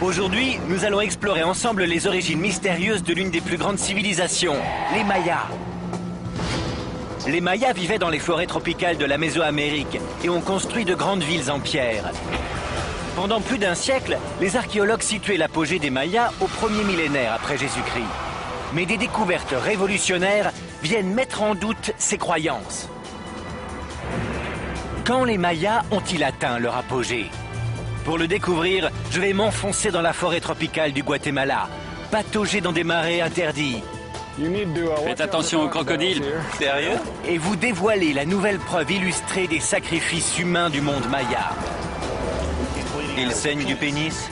Aujourd'hui, nous allons explorer ensemble les origines mystérieuses de l'une des plus grandes civilisations, les Mayas. Les Mayas vivaient dans les forêts tropicales de la Mésoamérique et ont construit de grandes villes en pierre. Pendant plus d'un siècle, les archéologues situaient l'apogée des Mayas au premier millénaire après Jésus-Christ. Mais des découvertes révolutionnaires viennent mettre en doute ces croyances. Quand les Mayas ont-ils atteint leur apogée? Pour le découvrir, je vais m'enfoncer dans la forêt tropicale du Guatemala, patauger dans des marais interdits. Faites attention aux crocodiles. Sérieux? Et vous dévoiler la nouvelle preuve illustrée des sacrifices humains du monde maya. Il saigne du pénis?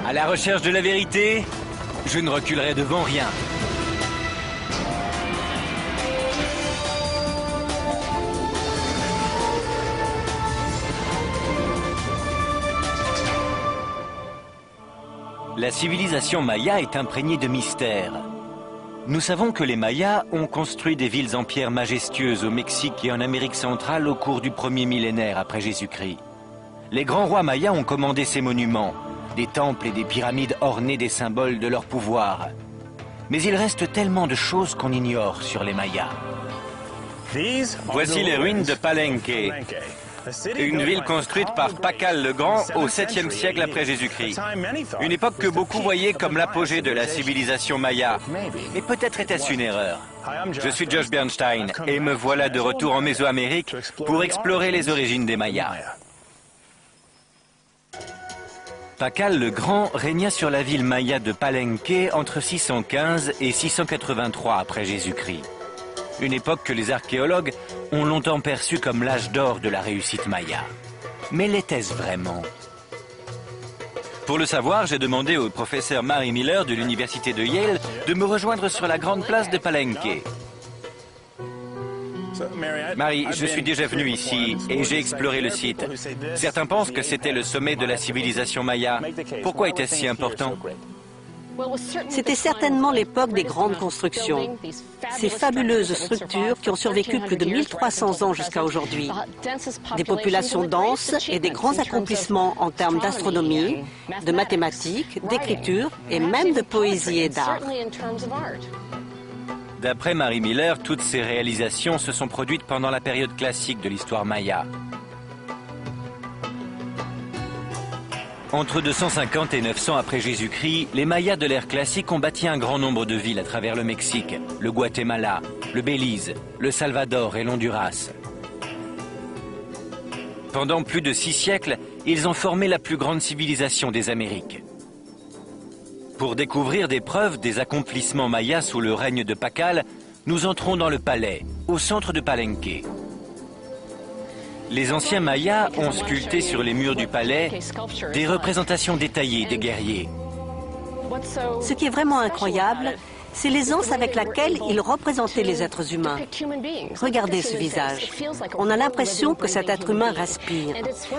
À la recherche de la vérité, je ne reculerai devant rien. La civilisation maya est imprégnée de mystères. Nous savons que les Mayas ont construit des villes en pierre majestueuses au Mexique et en Amérique centrale au cours du premier millénaire après Jésus-Christ. Les grands rois mayas ont commandé ces monuments, des temples et des pyramides ornés des symboles de leur pouvoir. Mais il reste tellement de choses qu'on ignore sur les Mayas. Voici les ruines de Palenque, une ville construite par Pacal le Grand au 7e siècle après Jésus-Christ. Une époque que beaucoup voyaient comme l'apogée de la civilisation maya. Mais peut-être était-ce une erreur. Je suis Josh Bernstein et me voilà de retour en Mésoamérique pour explorer les origines des Mayas. Pacal le Grand régna sur la ville maya de Palenque entre 615 et 683 après Jésus-Christ. Une époque que les archéologues ont longtemps perçue comme l'âge d'or de la réussite maya. Mais l'était-ce vraiment? Pour le savoir, j'ai demandé au professeur Mary Miller de l'université de Yale de me rejoindre sur la grande place de Palenque. Mary, je suis déjà venu ici et j'ai exploré le site. Certains pensent que c'était le sommet de la civilisation maya. Pourquoi était-ce si important? C'était certainement l'époque des grandes constructions. Ces fabuleuses structures qui ont survécu plus de 1300 ans jusqu'à aujourd'hui. Des populations denses et des grands accomplissements en termes d'astronomie, de mathématiques, d'écriture et même de poésie et d'art. D'après Mary Miller, toutes ces réalisations se sont produites pendant la période classique de l'histoire maya. Entre 250 et 900 après Jésus-Christ, les Mayas de l'ère classique ont bâti un grand nombre de villes à travers le Mexique, le Guatemala, le Belize, le Salvador et l'Honduras. Pendant plus de 6 siècles, ils ont formé la plus grande civilisation des Amériques. Pour découvrir des preuves des accomplissements mayas sous le règne de Pacal, nous entrons dans le palais, au centre de Palenque. Les anciens Mayas ont sculpté sur les murs du palais des représentations détaillées des guerriers. Ce qui est vraiment incroyable, c'est l'aisance avec laquelle ils représentaient les êtres humains. Regardez ce visage. On a l'impression que cet être humain respire.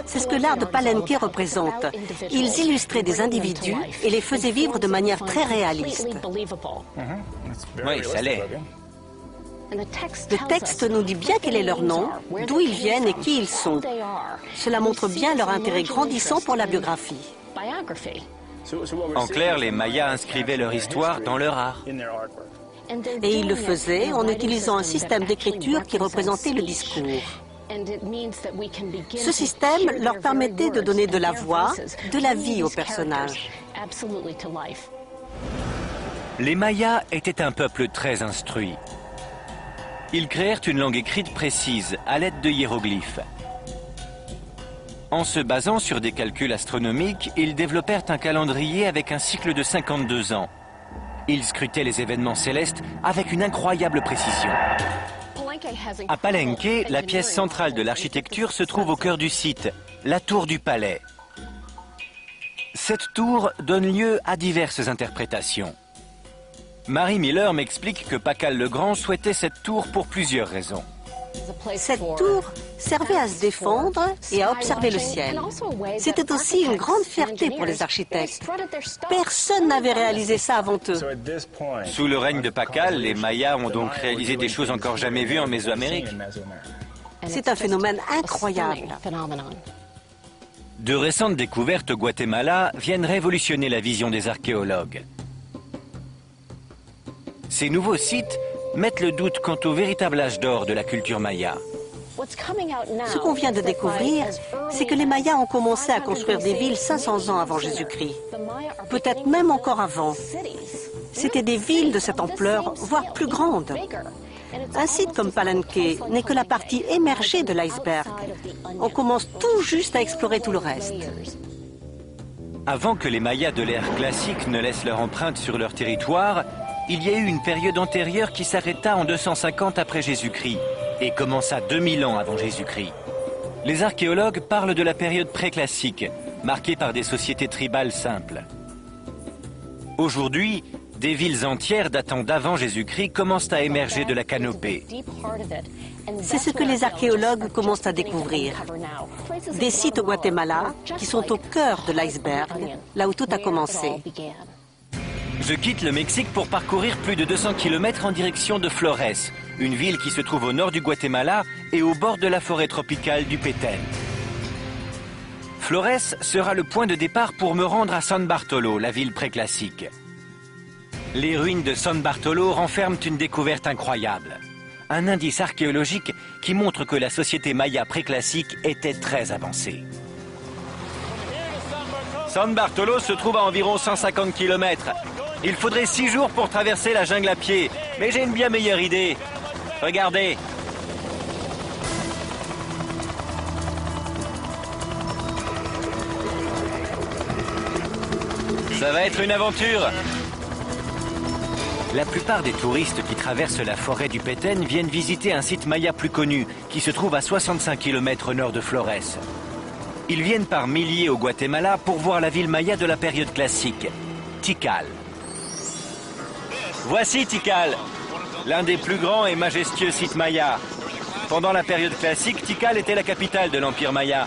C'est ce que l'art de Palenque représente. Ils illustraient des individus et les faisaient vivre de manière très réaliste. Oui, ça l'est. Le texte nous dit bien quel est leur nom, d'où ils viennent et qui ils sont. Cela montre bien leur intérêt grandissant pour la biographie. En clair, les Mayas inscrivaient leur histoire dans leur art. Et ils le faisaient en utilisant un système d'écriture qui représentait le discours. Ce système leur permettait de donner de la voix, de la vie aux personnages. Les Mayas étaient un peuple très instruit. Ils créèrent une langue écrite précise à l'aide de hiéroglyphes. En se basant sur des calculs astronomiques, ils développèrent un calendrier avec un cycle de 52 ans. Ils scrutaient les événements célestes avec une incroyable précision. À Palenque, la pièce centrale de l'architecture se trouve au cœur du site, la tour du palais. Cette tour donne lieu à diverses interprétations. Mary Miller m'explique que Pacal le Grand souhaitait cette tour pour plusieurs raisons. Cette tour servait à se défendre et à observer le ciel. C'était aussi une grande fierté pour les architectes. Personne n'avait réalisé ça avant eux. Sous le règne de Pacal, les Mayas ont donc réalisé des choses encore jamais vues en Mésoamérique. C'est un phénomène incroyable. De récentes découvertes au Guatemala viennent révolutionner la vision des archéologues. Ces nouveaux sites mettent le doute quant au véritable âge d'or de la culture maya. Ce qu'on vient de découvrir, c'est que les Mayas ont commencé à construire des villes 500 ans avant Jésus-Christ. Peut-être même encore avant. C'étaient des villes de cette ampleur, voire plus grandes. Un site comme Palenque n'est que la partie émergée de l'iceberg. On commence tout juste à explorer tout le reste. Avant que les Mayas de l'ère classique ne laissent leur empreinte sur leur territoire, il y a eu une période antérieure qui s'arrêta en 250 après Jésus-Christ et commença 2000 ans avant Jésus-Christ. Les archéologues parlent de la période préclassique, marquée par des sociétés tribales simples. Aujourd'hui, des villes entières datant d'avant Jésus-Christ commencent à émerger de la canopée. C'est ce que les archéologues commencent à découvrir. Des sites au Guatemala qui sont au cœur de l'iceberg, là où tout a commencé. Je quitte le Mexique pour parcourir plus de 200 km en direction de Flores, une ville qui se trouve au nord du Guatemala et au bord de la forêt tropicale du Petén. Flores sera le point de départ pour me rendre à San Bartolo, la ville préclassique. Les ruines de San Bartolo renferment une découverte incroyable. Un indice archéologique qui montre que la société maya préclassique était très avancée. San Bartolo se trouve à environ 150 km. Il faudrait 6 jours pour traverser la jungle à pied. Mais j'ai une bien meilleure idée. Regardez. Ça va être une aventure. La plupart des touristes qui traversent la forêt du Petén viennent visiter un site maya plus connu, qui se trouve à 65 km au nord de Flores. Ils viennent par milliers au Guatemala pour voir la ville maya de la période classique, Tikal. Voici Tikal, l'un des plus grands et majestueux sites mayas. Pendant la période classique, Tikal était la capitale de l'Empire maya.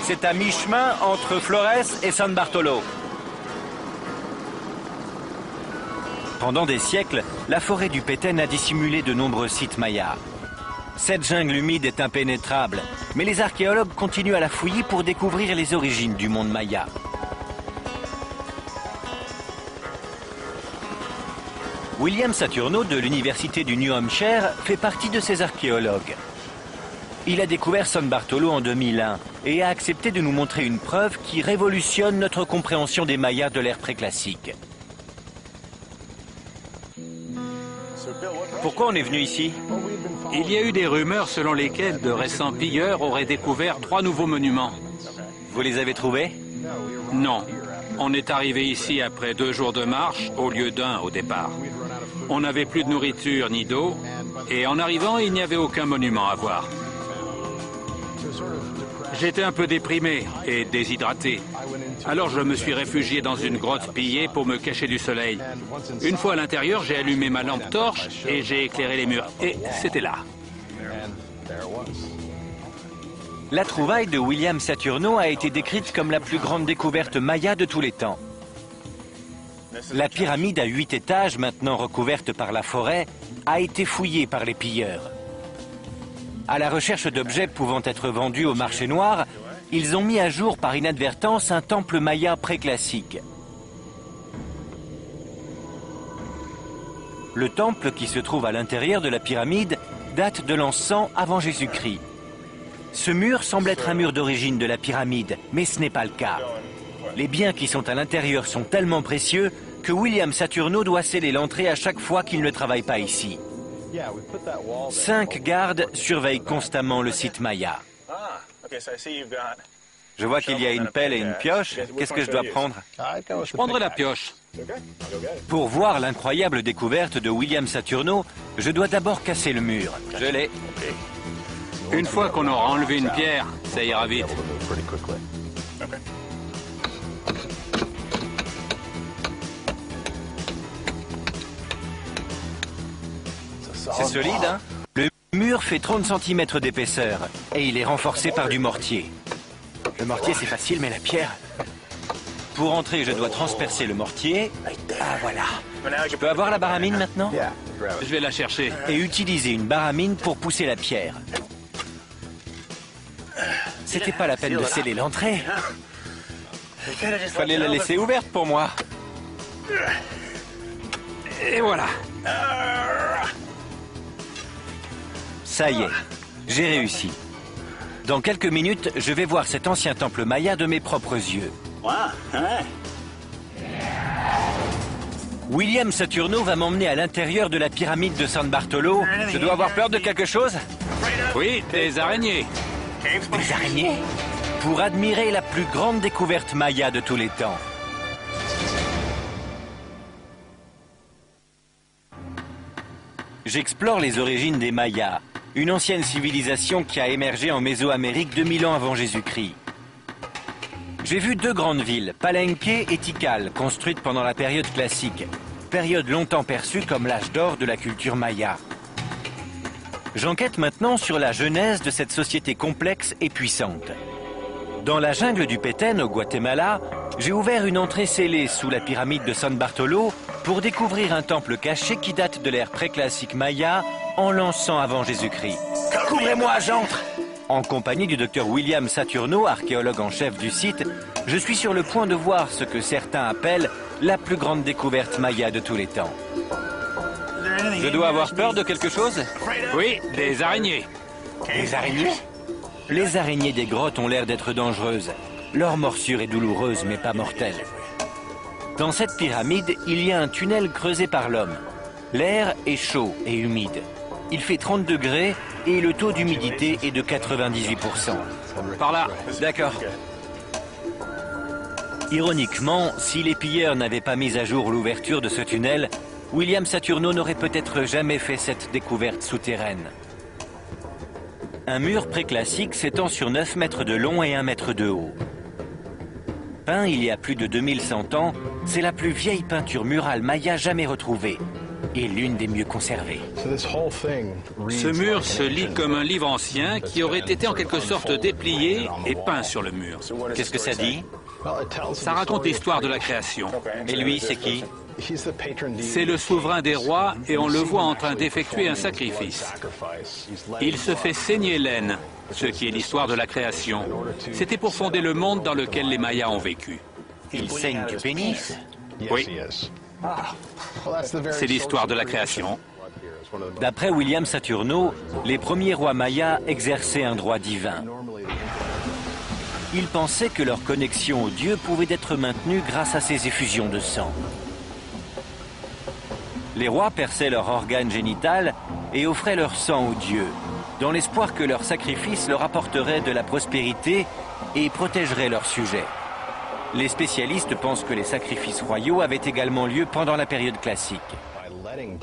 C'est à mi-chemin entre Flores et San Bartolo. Pendant des siècles, la forêt du Petén a dissimulé de nombreux sites mayas. Cette jungle humide est impénétrable, mais les archéologues continuent à la fouiller pour découvrir les origines du monde maya. William Saturno de l'université du New Hampshire fait partie de ces archéologues. Il a découvert San Bartolo en 2001 et a accepté de nous montrer une preuve qui révolutionne notre compréhension des Mayas de l'ère préclassique. Pourquoi on est venu ici? Il y a eu des rumeurs selon lesquelles de récents pilleurs auraient découvert 3 nouveaux monuments. Vous les avez trouvés? Non. On est arrivé ici après 2 jours de marche au lieu d'1 au départ. On n'avait plus de nourriture ni d'eau et en arrivant, il n'y avait aucun monument à voir. J'étais un peu déprimé et déshydraté. Alors je me suis réfugié dans une grotte pillée pour me cacher du soleil. Une fois à l'intérieur, j'ai allumé ma lampe torche et j'ai éclairé les murs. Et c'était là. La trouvaille de William Saturno a été décrite comme la plus grande découverte maya de tous les temps. La pyramide à 8 étages, maintenant recouverte par la forêt, a été fouillée par les pilleurs. À la recherche d'objets pouvant être vendus au marché noir, ils ont mis à jour par inadvertance un temple maya préclassique. Le temple qui se trouve à l'intérieur de la pyramide date de l'an 100 avant Jésus-Christ. Ce mur semble être un mur d'origine de la pyramide, mais ce n'est pas le cas. Les biens qui sont à l'intérieur sont tellement précieux que William Saturno doit sceller l'entrée à chaque fois qu'il ne travaille pas ici. 5 gardes surveillent constamment le site maya. Je vois qu'il y a une pelle et une pioche. Qu'est-ce que je dois prendre? Je prendrai la pioche. Pour voir l'incroyable découverte de William Saturno, je dois d'abord casser le mur. Je l'ai. Une fois qu'on aura enlevé une pierre, ça ira vite. C'est solide, hein? Le mur fait 30 cm d'épaisseur et il est renforcé par du mortier. Le mortier, c'est facile, mais la pierre... Pour entrer, je dois transpercer le mortier. Ah, voilà. Je peux avoir la baramine maintenant? Je vais la chercher. Et utiliser une baramine pour pousser la pierre. C'était pas la peine de sceller l'entrée. Fallait la laisser ouverte pour moi. Et voilà. Ça y est, j'ai réussi. Dans quelques minutes, je vais voir cet ancien temple maya de mes propres yeux. William Saturno va m'emmener à l'intérieur de la pyramide de San Bartolo. Je dois avoir peur de quelque chose? Oui, des araignées. Des araignées? Pour admirer la plus grande découverte maya de tous les temps. J'explore les origines des Mayas, une ancienne civilisation qui a émergé en Mésoamérique 2000 ans avant Jésus-Christ. J'ai vu deux grandes villes, Palenque et Tikal, construites pendant la période classique, période longtemps perçue comme l'âge d'or de la culture maya. J'enquête maintenant sur la genèse de cette société complexe et puissante. Dans la jungle du Petén, au Guatemala, j'ai ouvert une entrée scellée sous la pyramide de San Bartolo pour découvrir un temple caché qui date de l'ère préclassique maya en l'an 100 avant Jésus-Christ. Couvrez-moi, j'entre! En compagnie du docteur William Saturno, archéologue en chef du site, je suis sur le point de voir ce que certains appellent la plus grande découverte maya de tous les temps. Je dois avoir peur de quelque chose? Oui, des araignées. Des araignées? Les araignées des grottes ont l'air d'être dangereuses. Leur morsure est douloureuse mais pas mortelle. Dans cette pyramide, il y a un tunnel creusé par l'homme. L'air est chaud et humide. Il fait 30 degrés et le taux d'humidité est de 98%. Par là. D'accord. Ironiquement, si les pilleurs n'avaient pas mis à jour l'ouverture de ce tunnel, William Saturno n'aurait peut-être jamais fait cette découverte souterraine. Un mur préclassique s'étend sur 9 mètres de long et 1 mètre de haut. Peint il y a plus de 2100 ans, c'est la plus vieille peinture murale maya jamais retrouvée et l'une des mieux conservées. Ce mur se lit comme un livre ancien qui aurait été en quelque sorte déplié et peint sur le mur. Qu'est-ce que ça dit? Ça raconte l'histoire de la création. Et lui, c'est qui? C'est le souverain des rois et on le voit en train d'effectuer un sacrifice. Il se fait saigner l'aine, ce qui est l'histoire de la création. C'était pour fonder le monde dans lequel les Mayas ont vécu. Il saigne du pénis? Oui. C'est l'histoire de la création. D'après William Saturno, les premiers rois mayas exerçaient un droit divin. Ils pensaient que leur connexion au Dieu pouvait être maintenue grâce à ces effusions de sang. Les rois perçaient leur organe génital et offraient leur sang aux dieux, dans l'espoir que leur sacrifice leur apporterait de la prospérité et protégerait leurs sujets. Les spécialistes pensent que les sacrifices royaux avaient également lieu pendant la période classique.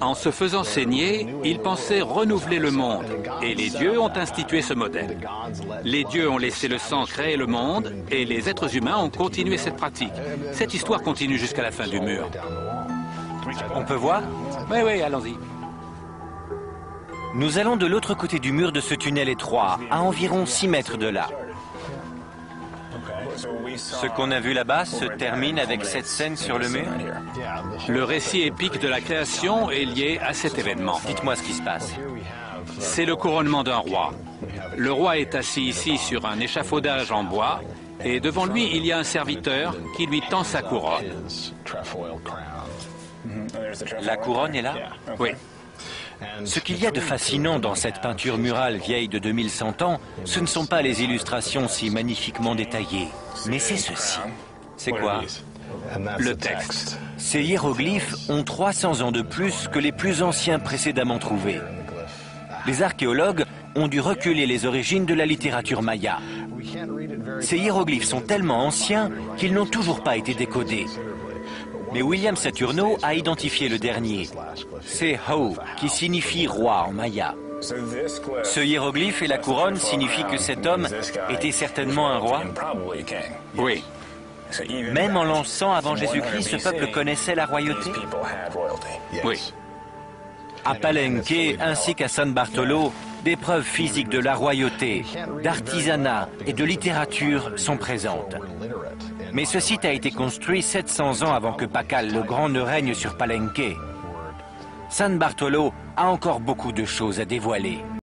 En se faisant saigner, ils pensaient renouveler le monde, et les dieux ont institué ce modèle. Les dieux ont laissé le sang créer le monde, et les êtres humains ont continué cette pratique. Cette histoire continue jusqu'à la fin du mur. On peut voir? Oui, allons-y. Nous allons de l'autre côté du mur de ce tunnel étroit, à environ 6 mètres de là. Ce qu'on a vu là-bas se termine avec cette scène sur le mur? Le récit épique de la création est lié à cet événement. Dites-moi ce qui se passe. C'est le couronnement d'un roi. Le roi est assis ici sur un échafaudage en bois, et devant lui, il y a un serviteur qui lui tend sa couronne. La couronne est là? Oui. Ce qu'il y a de fascinant dans cette peinture murale vieille de 2100 ans, ce ne sont pas les illustrations si magnifiquement détaillées, mais c'est ceci. C'est quoi? Le texte. Ces hiéroglyphes ont 300 ans de plus que les plus anciens précédemment trouvés. Les archéologues ont dû reculer les origines de la littérature maya. Ces hiéroglyphes sont tellement anciens qu'ils n'ont toujours pas été décodés. Mais William Saturno a identifié le dernier. C'est Ho, qui signifie roi en maya. Ce hiéroglyphe et la couronne signifient que cet homme était certainement un roi? Oui. Même en l'an 100 avant Jésus-Christ, ce peuple connaissait la royauté? Oui. À Palenque ainsi qu'à San Bartolo, des preuves physiques de la royauté, d'artisanat et de littérature sont présentes. Mais ce site a été construit 700 ans avant que Pakal le Grand ne règne sur Palenque. San Bartolo a encore beaucoup de choses à dévoiler.